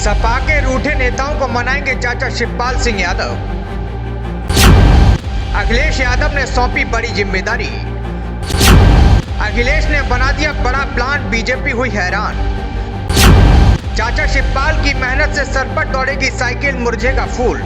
सपा के रूठे नेताओं को मनाएंगे चाचा शिवपाल सिंह यादव। अखिलेश यादव ने सौंपी बड़ी जिम्मेदारी। अखिलेश ने बना दिया बड़ा प्लान, बीजेपी हुई हैरान। चाचा शिवपाल की मेहनत से सर पर दौड़ेगी साइकिल, मुरझेगा फूल।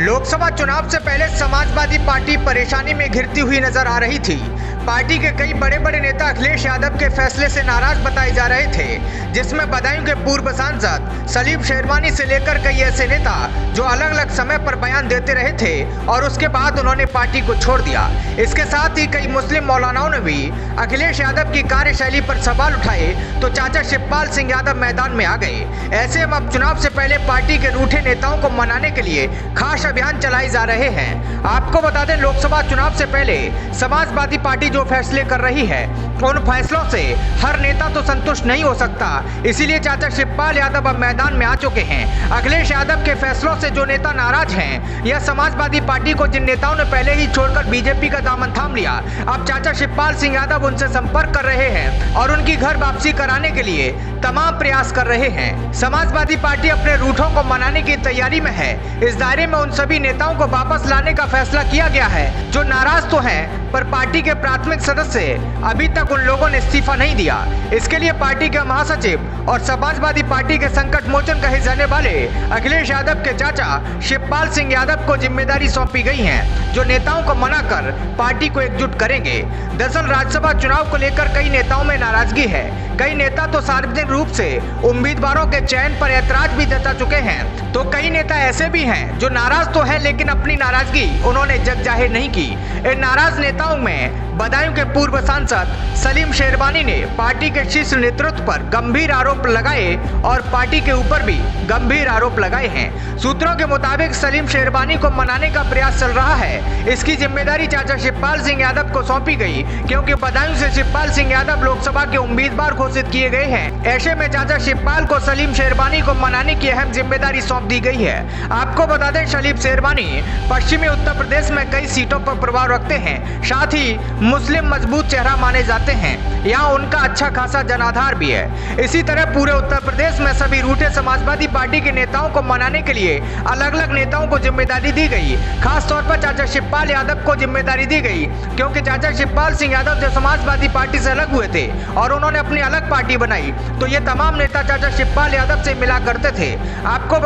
लोकसभा चुनाव से पहले समाजवादी पार्टी परेशानी में घिरती हुई नजर आ रही थी। पार्टी के कई बड़े बड़े नेता अखिलेश यादव के फैसले से नाराज बताए जा रहे थे, जिसमें बदायूं के पूर्व सांसद सलीम शेरवानी से लेकर कई ऐसे नेता जो अलग अलग समय पर बयान देते रहे थे और उसके बाद उन्होंने पार्टी को छोड़ दिया। इसके साथ ही कई मुस्लिम मौलानाओं ने भी अखिलेश यादव की कार्यशैली पर सवाल उठाए, तो चाचा शिवपाल सिंह यादव मैदान में आ गए। ऐसे में अब चुनाव से पहले पार्टी के रूठे नेताओं को मनाने के लिए खास अभियान चलाए जा रहे हैं। आपको बता दें, लोकसभा चुनाव से पहले समाजवादी पार्टी जो फैसले कर रही है, उन फैसलों से हर नेता तो संतुष्ट नहीं हो सकता, इसीलिए चाचा शिवपाल यादव अब मैदान में आ चुके हैं। अखिलेश यादव के फैसलों से जो नेता नाराज हैं, यह समाजवादी पार्टी को जिन नेताओं ने पहले ही छोड़कर बीजेपी का दामन थाम लिया, अब चाचा शिवपाल सिंह यादव उनसे संपर्क कर रहे हैं और उनकी घर वापसी कराने के लिए तमाम प्रयास कर रहे हैं। समाजवादी पार्टी अपने रूठों को मनाने की तैयारी में है। इस दायरे में उन सभी नेताओं को वापस लाने का फैसला किया गया है जो नाराज तो हैं, पर पार्टी के प्राथमिक सदस्य अभी तक उन लोगों ने इस्तीफा नहीं दिया। इसके लिए पार्टी के महासचिव और समाजवादी पार्टी के संकट मोचन कहे जाने वाले अखिलेश यादव के चाचा शिवपाल सिंह यादव को जिम्मेदारी सौंपी गई है, जो नेताओं को मनाकर पार्टी को एकजुट करेंगे। दरअसल राज्यसभा चुनाव को लेकर कई नेताओं में नाराजगी है। कई नेता तो सार्वजनिक रूप से उम्मीदवारों के चयन पर ऐतराज भी जता चुके हैं, तो कई नेता ऐसे भी हैं जो नाराज तो हैं, लेकिन अपनी नाराजगी उन्होंने जग जाहिर नहीं की। इन नाराज नेताओं में बदायूं के पूर्व सांसद सलीम शेरवानी ने पार्टी के शीर्ष नेतृत्व पर गंभीर आरोप लगाए और पार्टी के ऊपर भी गंभीर आरोप लगाए हैं। सूत्रों के मुताबिक सलीम शेरवानी को मनाने का प्रयास चल रहा है। इसकी जिम्मेदारी चाचा शिवपाल सिंह यादव को सौंपी गई, क्योंकि बदायूं से शिवपाल सिंह यादव लोकसभा के उम्मीदवार घोषित किए गए हैं। ऐसे में चाचा शिवपाल को सलीम शेरवानी को मनाने की अहम जिम्मेदारी सौंप दी गई है। आपको बता दें, सलीम शेरवानी पश्चिमी उत्तर प्रदेश में कई सीटों पर प्रभाव रखते हैं, साथ ही मुस्लिम मजबूत चेहरा माने जाते हैं। यहाँ उनका अच्छा खासा जनाधार भी है। इसी तरह पूरे उत्तर प्रदेश में सभी रूठे समाजवादी पार्टी के नेताओं को मनाने के लिए अलग अलग नेताओं को जिम्मेदारी दी गई। खास तौर पर चाचा शिवपाल यादव को जिम्मेदारी दी गई, क्योंकि चाचा शिवपाल सिंह यादव जो समाजवादी पार्टी से अलग हुए थे और उन्होंने अपनी अलग पार्टी बनाई, तो ये तमाम नेता चाचा शिवपाल यादव से मिला करते थे। आपको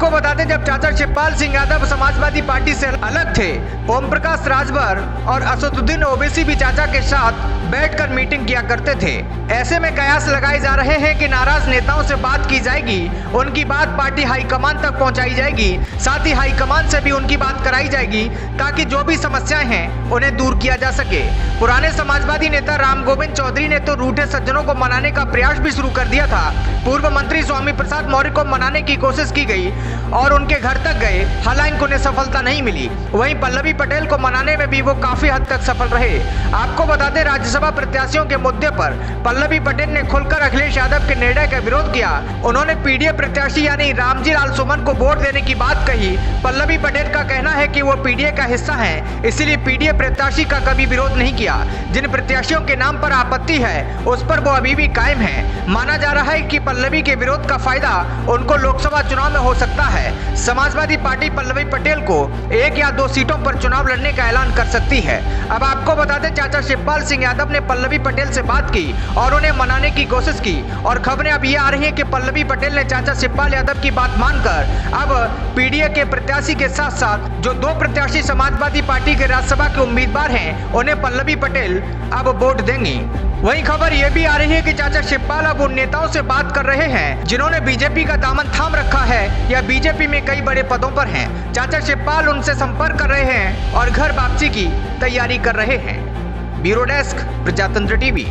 बता दें जब चाचा शिवपाल सिंह यादव समाजवादी पार्टी से अलग थे, ओम प्रकाश राजभर और असदुद्दीन ओवैसी भी चाचा के साथ बैठकर मीटिंग किया करते थे। ऐसे में कयास लगाए जा रहे हैं कि नाराज नेताओं से बात की जाएगी, उनकी बात पार्टी हाईकमान तक पहुंचाई जाएगी, साथ ही हाईकमान से भी उनकी बात कराई जाएगी, ताकि जो भी समस्याएं हैं उन्हें दूर किया जा सके। पुराने समाजवादी नेता राम गोविंद चौधरी ने तो रूठे सज्जनों को मनाने का प्रयास भी शुरू कर दिया था। पूर्व मंत्री स्वामी प्रसाद मौर्य को मनाने की कोशिश की गई और उनके घर तक गए, हालांकि उन्हें सफलता नहीं मिली। वहीं पल्लवी पटेल को मनाने में भी वो काफी हद तक सफल रहे। आपको बता दें, राज्यसभा प्रत्याशियों के मुद्दे पर पल्लवी पटेल ने खुलकर अखिलेश यादव के निर्णय का विरोध किया। उन्होंने पीडीए प्रत्याशी यानी रामजी लाल सुमन को वोट देने की बात कही। पल्लवी पटेल का कहना है कि वो पीडीए का हिस्सा है, इसलिए पीडीए प्रत्याशी का कभी विरोध नहीं किया। जिन प्रत्याशियों के नाम पर आपत्ति है, उस पर वो अभी भी कायम है। माना जा रहा है कि पल्लवी के विरोध का फायदा उनको लोकसभा चुनाव में हो सकता है। समाजवादी पार्टी पल्लवी पटेल को 1 या 2 सीटों पर चुनाव लड़ने का ऐलान कर सकती है। अब आपको बता दें, चाचा शिवपाल सिंह यादव ने पल्लवी पटेल से बात की और उन्हें मनाने की कोशिश की, और खबरें अब ये आ रही हैं कि पल्लवी पटेल ने चाचा शिवपाल यादव की बात मानकर अब पीडीए के प्रत्याशी के साथ साथ जो 2 प्रत्याशी समाजवादी पार्टी के राज्यसभा के उम्मीदवार हैं, उन्हें पल्लवी पटेल अब वोट देंगी। वहीं खबर ये भी आ रही है कि चाचा शिवपाल अब उन नेताओं से बात कर रहे हैं जिन्होंने बीजेपी का दामन थाम रखा है या बीजेपी में कई बड़े पदों पर हैं। चाचा शिवपाल उनसे संपर्क कर रहे हैं और घर वापसी की तैयारी कर रहे हैं। ब्यूरो डेस्क, प्रजातंत्र टीवी।